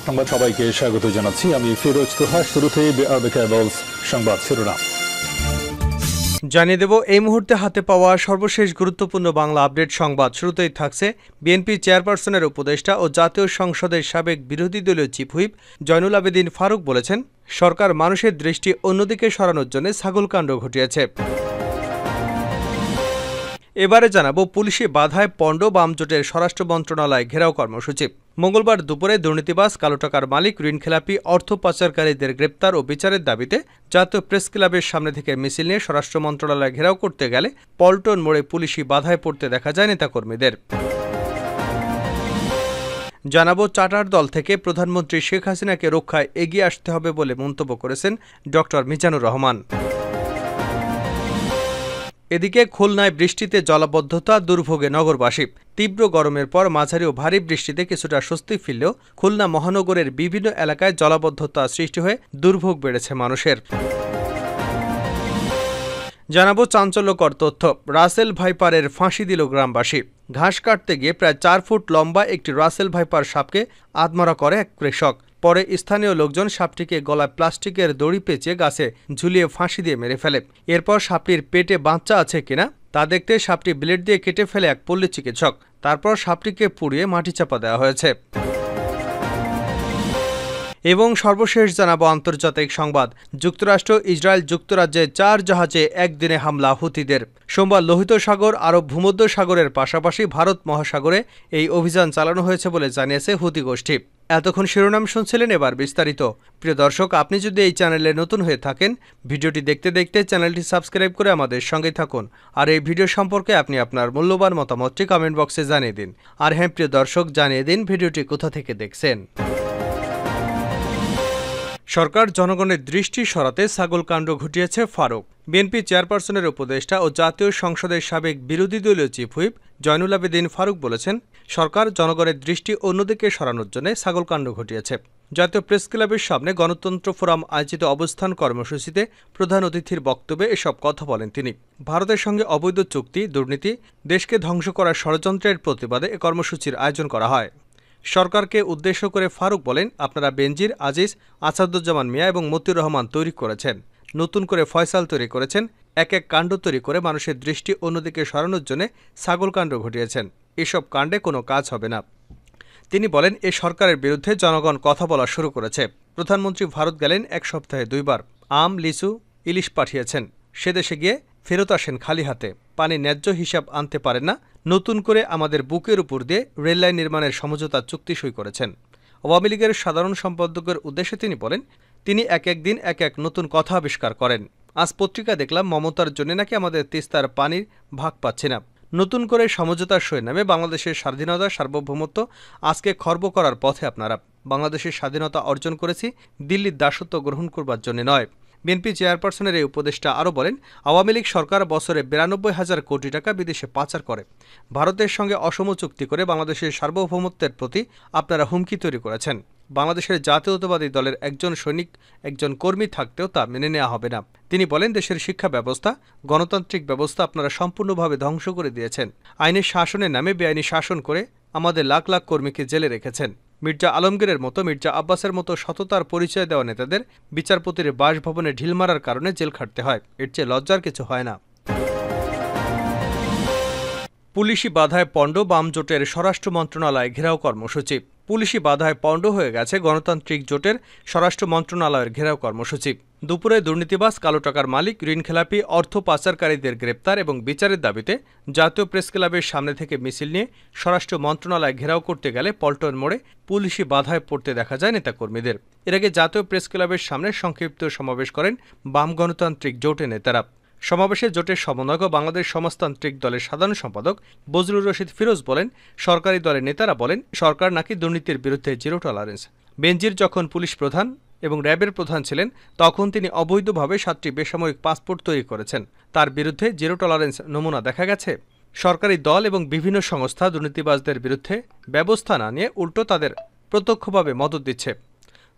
সংবাদ সবাইকে স্বাগত জানাচ্ছি। আমি ফিরোজ তোহা। শুরুতে সংবাদ শিরোনাম জানিয়ে দেব এই মুহূর্তে হাতে পাওয়া সর্বশেষ গুরুত্বপূর্ণ বাংলা আপডেট সংবাদ। শুরুতেই থাকছে বিএনপি চেয়ারপারসনের উপদেষ্টা ও জাতীয় সংসদের সাবেক বিরোধী দলীয় চিফ হুইপ জয়নুল আবেদিন ফারুক বলেছেন, সরকার মানুষের দৃষ্টি অন্যদিকে সরানোর জন্য ছাগলকাণ্ড ঘটিয়েছে। এবারে জানাবো পুলিশি বাধায় পণ্ড বাম জোটের স্বরাষ্ট্র মন্ত্রণালয় ঘেরাও কর্মসূচি। মঙ্গলবার দুপুরে দুর্নীতিবাজ, কালো টাকার মালিক, ঋণখেলাপি, অর্থ পাচারকারীদের গ্রেপ্তার ও বিচারের দাবিতে জাতীয় প্রেস ক্লাবের সামনে থেকে মিছিল নিয়ে স্বরাষ্ট্র মন্ত্রণালয় ঘেরাও করতে গেলে পল্টন মোড়ে পুলিশি বাধায় পড়তে দেখা যায় নেতাকর্মীদের। জানাবো চার্টার দল থেকে প্রধানমন্ত্রী শেখ হাসিনাকে রক্ষায় এগিয়ে আসতে হবে বলে মন্তব্য করেছেন ড মিজানুর রহমান। এদিকে খুলনায় বৃষ্টিতে জলাবদ্ধতা, দুর্ভোগে নগরবাসী। তীব্র গরমের পর মাঝারি ও ভারী বৃষ্টিতে কিছুটা স্বস্তি ফিরলেও খুলনা মহানগরের বিভিন্ন এলাকায় জলাবদ্ধতা সৃষ্টি হয়ে দুর্ভোগ বেড়েছে মানুষের। জানাবো চাঞ্চল্যকর তথ্য, রাসেল ভাইপারের ফাঁসি দিল গ্রামবাসী। ঘাস কাটতে গিয়ে প্রায় 4 ফুট লম্বা একটি রাসেল ভাইপার সাপকে আধমরা করে এক কৃষক। পরে স্থানীয় লোকজন সাপটিকে গলায় প্লাস্টিকের দড়ি পেঁচিয়ে গাছে ঝুলিয়ে ফাঁসি দিয়ে মেরে ফেলে। এরপর সাপটির পেটে বাচ্চা আছে কিনা তা দেখতে সাপটি ব্লেড দিয়ে কেটে ফেলে এক পল্লী চিকিৎসক। তারপর সাপটিকে পুড়িয়ে মাটি চাপা দেওয়া হয়েছে। এবং সর্বশেষ জানাবো আন্তর্জাতিক সংবাদ। যুক্তরাষ্ট্র, ইসরায়েল, যুক্তরাজ্যে 4 জাহাজে একদিনে হামলা হুতিদের। সোমবার লোহিত সাগর, আরব ভূমধ্য সাগরের পাশাপাশি ভারত মহাসাগরে এই অভিযান চালানো হয়েছে বলে জানিয়েছে হুতি গোষ্ঠী। এতক্ষণ শিরোনাম শুনছিলেন, এবার বিস্তারিত। প্রিয় দর্শক, আপনি যদি এই চ্যানেলে নতুন হয়ে থাকেন, ভিডিওটি দেখতে দেখতে চ্যানেলটি সাবস্ক্রাইব করে আমাদের সঙ্গেই থাকুন। আর এই ভিডিও সম্পর্কে আপনি আপনার মূল্যবান মতামতটি কমেন্ট বক্সে জানিয়ে দিন। আর হ্যাঁ প্রিয় দর্শক, জানিয়ে দিন ভিডিওটি কোথা থেকে দেখছেন। সরকার জনগণের দৃষ্টি সরাতে ছাগলকাণ্ড ঘটিয়েছে ফারুক। বিএনপি চেয়ারপারসনের উপদেষ্টা ও জাতীয় সংসদের সাবেক বিরোধী দলীয় চিফ হুইপ জয়নুল আবেদিন ফারুক বলেছেন, সরকার জনগণের দৃষ্টি অন্যদিকে সরানোর জন্য ছাগলকাণ্ড ঘটিয়েছে। জাতীয় প্রেস ক্লাবের সামনে গণতন্ত্র ফোরাম আয়োজিত অবস্থান কর্মসূচিতে প্রধান অতিথির বক্তব্যে এসব কথা বলেন তিনি। ভারতের সঙ্গে অবৈধ চুক্তি, দুর্নীতি, দেশকে ধ্বংস করার ষড়যন্ত্রের প্রতিবাদে এ কর্মসূচির আয়োজন করা হয়। সরকারকে উদ্দেশ্য করে ফারুক বলেন, আপনারা বেনজির, আজিজ, আসাদুজ্জামান মিয়া এবং মতিউর রহমান তৈরি করেছেন, নতুন করে ফয়সাল তৈরি করেছেন, এক এক কাণ্ড তৈরি করে মানুষের দৃষ্টি অন্যদিকে সরানোর জন্য ছাগলকাণ্ড ঘটিয়েছেন। এসব কাণ্ডে কোনো কাজ হবে না। তিনি বলেন, এ সরকারের বিরুদ্ধে জনগণ কথা বলা শুরু করেছে। প্রধানমন্ত্রী ভারত গেলেন 1 সপ্তাহে 2 বার। আম, লিচু, ইলিশ পাঠিয়েছেন। সে দেশে গিয়ে ফেরত আসেন খালি হাতে। পানি ন্যায্য হিসাব আনতে পারেন না। নতুন করে আমাদের বুকের উপর দিয়ে রেললাইন নির্মাণের সমঝোতা চুক্তি সই করেছেন। আওয়ামী লীগের সাধারণ সম্পাদকের উদ্দেশ্যে তিনি বলেন, তিনি এক এক দিন এক এক নতুন কথা আবিষ্কার করেন। আজ পত্রিকা দেখলাম মমতার জন্য নাকি আমাদের তিস্তার পানির ভাগ পাচ্ছে না। নতুন করে সমঝোতার সই নামে বাংলাদেশের স্বাধীনতা, সার্বভৌমত্ব আজকে খর্ব করার পথে আপনারা। বাংলাদেশের স্বাধীনতা অর্জন করেছি দিল্লির দাসত্ব গ্রহণ করবার জন্য নয়। বিএনপি চেয়ারপারসনের এই উপদেষ্টা আরও বলেন, আওয়ামী লীগ সরকার বছরে 92,000 কোটি টাকা বিদেশে পাচার করে। ভারতের সঙ্গে অসম চুক্তি করে বাংলাদেশের সার্বভৌমত্বের প্রতি আপনারা হুমকি তৈরি করেছেন। বাংলাদেশের জাতীয়তাবাদী দলের একজন সৈনিক, একজন কর্মী থাকতেও তা মেনে নেওয়া হবে না। তিনি বলেন, দেশের শিক্ষা ব্যবস্থা, গণতান্ত্রিক ব্যবস্থা আপনারা সম্পূর্ণভাবে ধ্বংস করে দিয়েছেন। আইনের শাসনের নামে বেআইনি শাসন করে আমাদের লাখ লাখ কর্মীকে জেলে রেখেছেন। মির্জা আলমগীরের মতো, মির্জা আব্বাসের মতো সততার পরিচয় দেওয়া নেতাদের বিচারপতির বাসভবনে ঢিল মারার কারণে জেল খাটতে হয়। এর চেয়ে লজ্জার কিছু হয় না। পুলিশি বাধায় পণ্ড বাম জোটের স্বরাষ্ট্র মন্ত্রণালয় ঘেরাও কর্মসূচি। পুলিশি বাধায় পণ্ড হয়ে গেছে গণতান্ত্রিক জোটের স্বরাষ্ট্র মন্ত্রণালয়ের ঘেরাও কর্মসূচি। দুপুরে দুর্নীতিবাজ, কালো টাকার মালিক, ঋণখেলাপি, অর্থ পাচারকারীদের গ্রেপ্তার এবং বিচারের দাবিতে জাতীয় প্রেস ক্লাবের সামনে থেকে মিছিল নিয়ে স্বরাষ্ট্র মন্ত্রণালয় ঘেরাও করতে গেলে পল্টন মোড়ে পুলিশি বাধায় পড়তে দেখা যায় নেতাকর্মীদের। এর আগে জাতীয় প্রেস ক্লাবের সামনে সংক্ষিপ্ত সমাবেশ করেন বাম গণতান্ত্রিক জোটের নেতারা। সমাবেশে জোটের সমন্বয়ক ও বাংলাদেশ সমাজতান্ত্রিক দলের সাধারণ সম্পাদক বজলুর রশিদ ফিরোজ বলেন, সরকারি দলের নেতারা বলেন, সরকার নাকি দুর্নীতির বিরুদ্ধে জিরো টলারেন্স। বেনজির যখন পুলিশ প্রধান এবং র্যাবের প্রধান ছিলেন, তখন তিনি অবৈধভাবে 7টি বেসামরিক পাসপোর্ট তৈরি করেছেন। তার বিরুদ্ধে জিরো টলারেন্স নমুনা দেখা গেছে। সরকারি দল এবং বিভিন্ন সংস্থা দুর্নীতিবাজদের বিরুদ্ধে ব্যবস্থা না নিয়ে উল্টো তাদের প্রত্যক্ষভাবে মদত দিচ্ছে।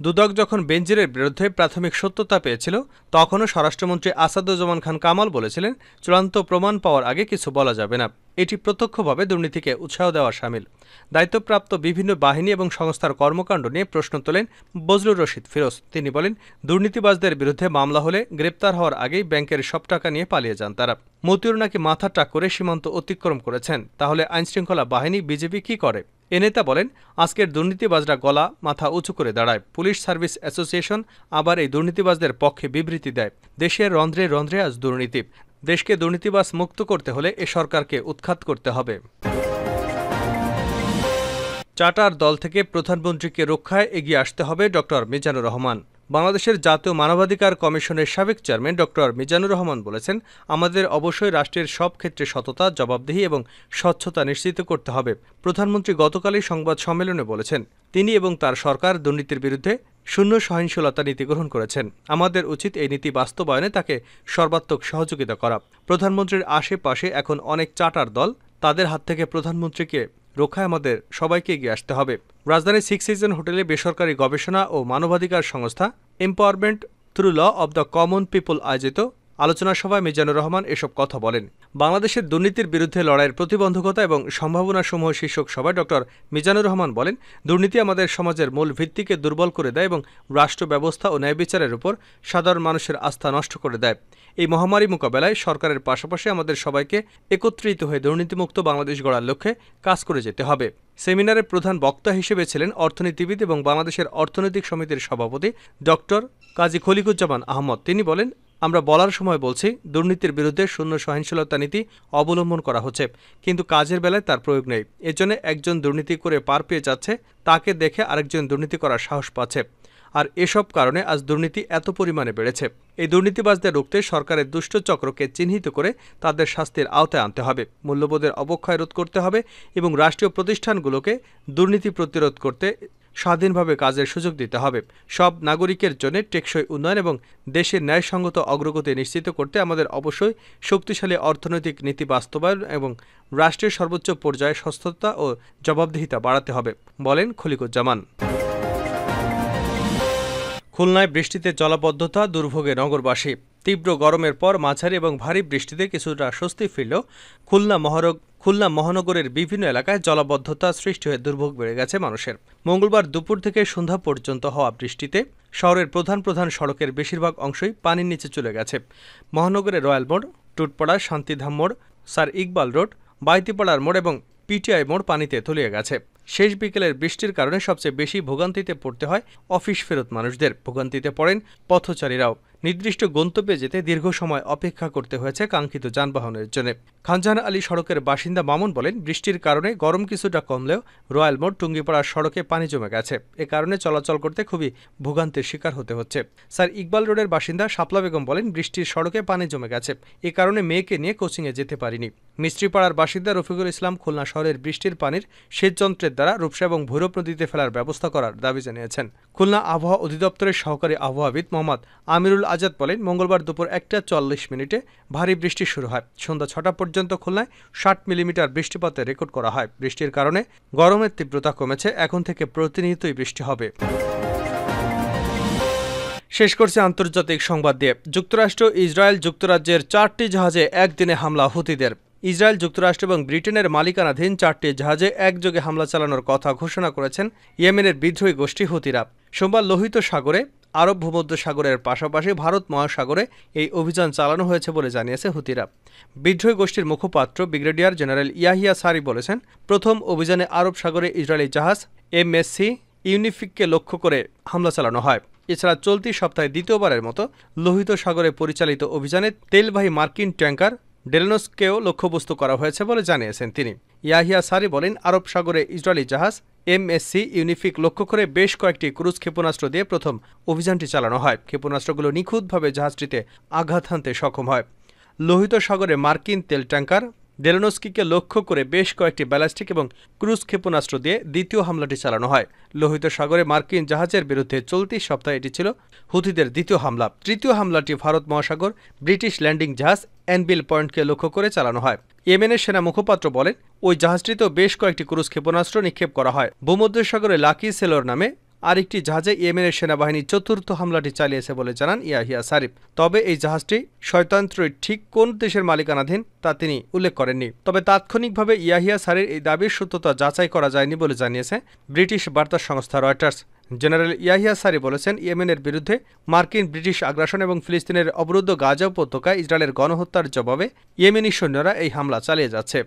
দুদক যখন বেনজিরের বিরুদ্ধে প্রাথমিক সত্যতা পেয়েছিল, তখনও স্বরাষ্ট্রমন্ত্রী আসাদুজ্জামান খান কামাল বলেছিলেন, চূড়ান্ত প্রমাণ পাওয়ার আগে কিছু বলা যাবে না। এটি প্রত্যক্ষভাবে দুর্নীতিকে উৎসাহ দেওয়া শামিল। দায়িত্বপ্রাপ্ত বিভিন্ন বাহিনী এবং সংস্থার কর্মকাণ্ড নিয়ে প্রশ্ন তোলেন বজলুর রশিদ ফিরোজ। তিনি বলেন, দুর্নীতিবাজদের বিরুদ্ধে মামলা হলে গ্রেপ্তার হওয়ার আগেই ব্যাংকের সব টাকা নিয়ে পালিয়ে যান তারা। মতিউর নাকি মাথা টাক করে সীমান্ত অতিক্রম করেছেন, তাহলে আইনশৃঙ্খলা বাহিনী বিজেপি কি করে? এ নেতা বলেন, আজকের দুর্নীতিবাজরা গলা মাথা উঁচু করে দাঁড়ায়। পুলিশ সার্ভিস অ্যাসোসিয়েশন আবার এই দুর্নীতিবাজদের পক্ষে বিবৃতি দেয়। দেশের রন্ধ্রে রন্ধ্রে আজ দুর্নীতি। দেশকে দুর্নীতিবাজ মুক্ত করতে হলে এ সরকারকে উৎখাত করতে হবে। চার্টার দল থেকে প্রধানমন্ত্রীকে রক্ষায় এগিয়ে আসতে হবে ড মিজানুর রহমান। বাংলাদেশের জাতীয় মানবাধিকার কমিশনের সাবেক চেয়ারম্যান ড মিজানুর রহমান বলেছেন, আমাদের অবশ্যই রাষ্ট্রের সব ক্ষেত্রে সততা, জবাবদিহি এবং স্বচ্ছতা নিশ্চিত করতে হবে। প্রধানমন্ত্রী গতকালই সংবাদ সম্মেলনে বলেছেন, তিনি এবং তার সরকার দুর্নীতির বিরুদ্ধে শূন্য সহিংসতা নীতি গ্রহণ করেছেন। আমাদের উচিত এই নীতি বাস্তবায়নে তাকে সর্বাত্মক সহযোগিতা করা। প্রধানমন্ত্রীর আশেপাশে এখন অনেক চার্টার দল, তাদের হাত থেকে প্রধানমন্ত্রীকে রক্ষায় আমাদের সবাইকে এগিয়ে আসতে হবে। রাজধানীর 6 সিজন হোটেলে বেসরকারি গবেষণা ও মানবাধিকার সংস্থা empowerment through law of the common people আয়োজিত আলোচনা সভায় মিজানুর রহমান এসব কথা বলেন। বাংলাদেশের দুর্নীতির বিরুদ্ধে লড়াইয়ের প্রতিবন্ধকতা এবং সম্ভাবনাসমূহ শীর্ষক সভায় ড মিজানুর রহমান বলেন, দুর্নীতি আমাদের সমাজের মূল ভিত্তিকে দুর্বল করে দেয় এবং রাষ্ট্র ব্যবস্থা ও ন্যায় বিচারের উপর সাধারণ মানুষের আস্থা নষ্ট করে দেয়। এই মহামারী মোকাবেলায় সরকারের পাশাপাশি আমাদের সবাইকে একত্রিত হয়ে দুর্নীতিমুক্ত বাংলাদেশ গড়ার লক্ষ্যে কাজ করে যেতে হবে। সেমিনারে প্রধান বক্তা হিসেবে ছিলেন অর্থনীতিবিদ এবং বাংলাদেশের অর্থনৈতিক সমিতির সভাপতি ড কাজী খলিকুজ্জামান আহমদ। তিনি বলেন, আমরা বলার সময় বলছি, দুর্নীতির বিরুদ্ধে শূন্য সহিংসতা নীতি অবলম্বন করা হচ্ছে, কিন্তু কাজের বেলায় তার প্রয়োগ নেই। এজন্য একজন দুর্নীতি করে পার পেয়ে যাচ্ছে, তাকে দেখে আরেকজন দুর্নীতি করার সাহস পাচ্ছে। আর এসব কারণে আজ দুর্নীতি এত পরিমাণে বেড়েছে। এই দুর্নীতিবাজদের রুখতে সরকারের দুষ্ট চক্রকে চিহ্নিত করে তাদের শাস্তির আওতায় আনতে হবে, মূল্যবোধের অবক্ষয় রোধ করতে হবে এবং রাষ্ট্রীয় প্রতিষ্ঠানগুলোকে দুর্নীতি প্রতিরোধ করতে স্বাধীনভাবে কাজের সুযোগ দিতে হবে। সব নাগরিকের জন্য টেকসই উন্নয়ন এবং দেশের ন্যায়সঙ্গত অগ্রগতি নিশ্চিত করতে আমাদের অবশ্যই শক্তিশালী অর্থনৈতিক নীতি বাস্তবায়ন এবং রাষ্ট্রের সর্বোচ্চ পর্যায়ে স্বচ্ছতা ও জবাবদিহিতা বাড়াতে হবে, বলেন খলিকুজ্জামান। খুলনায় বৃষ্টিতে জলাবদ্ধতা, দুর্ভোগে নগরবাসী। তীব্র গরমের পর মাঝারি এবং ভারী বৃষ্টিতে কিছুটা স্বস্তি ফিরলেও খুলনা মহানগরের বিভিন্ন এলাকায় জলাবদ্ধতা সৃষ্টি হয়ে দুর্ভোগ বেড়ে গেছে মানুষের। মঙ্গলবার দুপুর থেকে সন্ধ্যা পর্যন্ত হওয়া বৃষ্টিতে শহরের প্রধান প্রধান সড়কের বেশিরভাগ অংশই পানির নিচে চলে গেছে। মহানগরের রয়্যাল মোড়, টুটপাড়া, শান্তিধাম মোড়, স্যার ইকবাল রোড, বাইতিপাড়ার মোড় এবং পিটিআই মোড় পানিতে তলিয়ে গেছে। শেষ বিকেলের বৃষ্টির কারণে সবচেয়ে বেশি ভোগান্তিতে পড়তে হয় অফিস ফেরত মানুষদের। ভোগান্তিতে পড়েন পথচারীরাও। নির্দিষ্ট গন্তব্যে যেতে দীর্ঘ সময় অপেক্ষা করতে হয়েছে কাঙ্ক্ষিত যানবাহনের জন্য। খানজাহান আলী সড়কের বাসিন্দা মামুন বলেন, বৃষ্টির কারণে গরম কিছুটা কমলেও রয়্যাল মোড়, টুঙ্গিপাড়ার সড়কে পানি জমে গেছে। এ কারণে চলাচল করতে খুবই ভোগান্তির শিকার হতে হচ্ছে। স্যার ইকবাল রোডের বাসিন্দা শাপলা বেগম বলেন, বৃষ্টির সড়কে পানি জমে গেছে, এ কারণে মেয়েকে নিয়ে কোচিংয়ে যেতে পারিনি। মিস্ত্রিপাড়ার বাসিন্দা রফিকুল ইসলাম খুলনা শহরের বৃষ্টির পানির সেচ যন্ত্রের দ্বারা রূপসা এবং ভৈরব নদীতে ফেলার ব্যবস্থা করার দাবি জানিয়েছেন। খুলনা আবহাওয়া অধিদপ্তরের সহকারী আবহাওয়াবিদ মোহাম্মদ আমিরুল আজাদ বলেন, মঙ্গলবার দুপুর 1:40 ভারী বৃষ্টি শুরু হয়। সন্ধ্যা 6টা পর্যন্ত খুলনায় 60 মিলিমিটার বৃষ্টিপাতের রেকর্ড করা হয়। বৃষ্টির কারণে গরমের তীব্রতা কমেছে। এখন থেকে প্রতিনিয়তই বৃষ্টি হবে। শেষ করছে আন্তর্জাতিক সংবাদ দিয়ে। যুক্তরাষ্ট্র, ইসরায়েল, যুক্তরাজ্যের 4টি জাহাজে একদিনে হামলা হুতিদের। ইসরায়েল, যুক্তরাষ্ট্র এবং ব্রিটেনের মালিকানাধীন 4টি জাহাজে একযোগে হামলা চালানোর কথা ঘোষণা করেছেন ইয়েমেনের বিদ্রোহী গোষ্ঠী হুতিরা। সোমবার লোহিত সাগরে, আরব ভূমধ্যসাগরের পাশাপাশি ভারত মহাসাগরে এই অভিযান চালানো হয়েছে বলে জানিয়েছে হুতিরা। বিদ্রোহী গোষ্ঠীর মুখপাত্র ব্রিগেডিয়ার জেনারেল ইয়াহিয়া সারি বলেছেন, প্রথম অভিযানে আরব সাগরে ইসরায়েলি জাহাজ MSC ইউনিফিককে লক্ষ্য করে হামলা চালানো হয়। এছাড়া চলতি সপ্তাহে দ্বিতীয়বারের মতো লোহিত সাগরে পরিচালিত অভিযানে তেলবাহী মার্কিন ট্যাঙ্কার ডেলনোসকেও লক্ষ্যবস্তু করা হয়েছে বলে জানিয়েছেন তিনি। ইয়াহিয়া সারি বলেন, আরব সাগরে ইসরায়েলি জাহাজ MSC ইউনিফিক লক্ষ্য করে বেশ কয়েকটি ক্রুজ ক্ষেপণাস্ত্র দিয়ে প্রথম অভিযানটি চালানো হয়। ক্ষেপণাস্ত্রগুলো নিখুঁতভাবে জাহাজটিতে আঘাত হানতে সক্ষম হয়। লোহিত সাগরে মার্কিন তেল ট্যাঙ্কার ডেলনোস্কিকে লক্ষ্য করে বেশ কয়েকটি ব্যালিস্টিক এবং ক্রুজ ক্ষেপণাস্ত্র দিয়ে দ্বিতীয় হামলাটি চালানো হয়। লোহিত সাগরে মার্কিন জাহাজের বিরুদ্ধে চলতি সপ্তাহে এটি ছিল হুতিদের দ্বিতীয় হামলা। তৃতীয় হামলাটি ভারত মহাসাগর ব্রিটিশ ল্যান্ডিং জাহাজ অ্যানবিল পয়েন্টকে লক্ষ্য করে চালানো হয়। ইয়েমেনের সেনা মুখপাত্র বলেন, ওই জাহাজটিতেও বেশ কয়েকটি ক্রুজ ক্ষেপণাস্ত্র নিক্ষেপ করা হয়। ভূমধ্যসাগরে লাকি সেলর নামে আরেকটি জাহাজে ইয়েমেনের সেনাবাহিনী চতুর্থ হামলাটি চালিয়েছে বলে জানান ইয়াহিয়া সারিফ। তবে এই জাহাজটি শয়তানত্রয়ীর ঠিক কোন দেশের মালিকানাধীন তা তিনি উল্লেখ করেননি। তবে তাৎক্ষণিকভাবে ইয়াহিয়া সারির এই দাবির সত্যতা যাচাই করা যায়নি বলে জানিয়েছে ব্রিটিশ বার্তা সংস্থা রয়টার্স। জেনারেল ইয়াহিয়া সারি বলেছেন, ইয়েমেনের বিরুদ্ধে মার্কিন ব্রিটিশ আগ্রাসন এবং ফিলিস্তিনের অবরুদ্ধ গাজা উপত্যকায় ইসরায়েলের গণহত্যার জবাবে ইয়েমেনি সৈন্যরা এই হামলা চালিয়ে যাচ্ছে।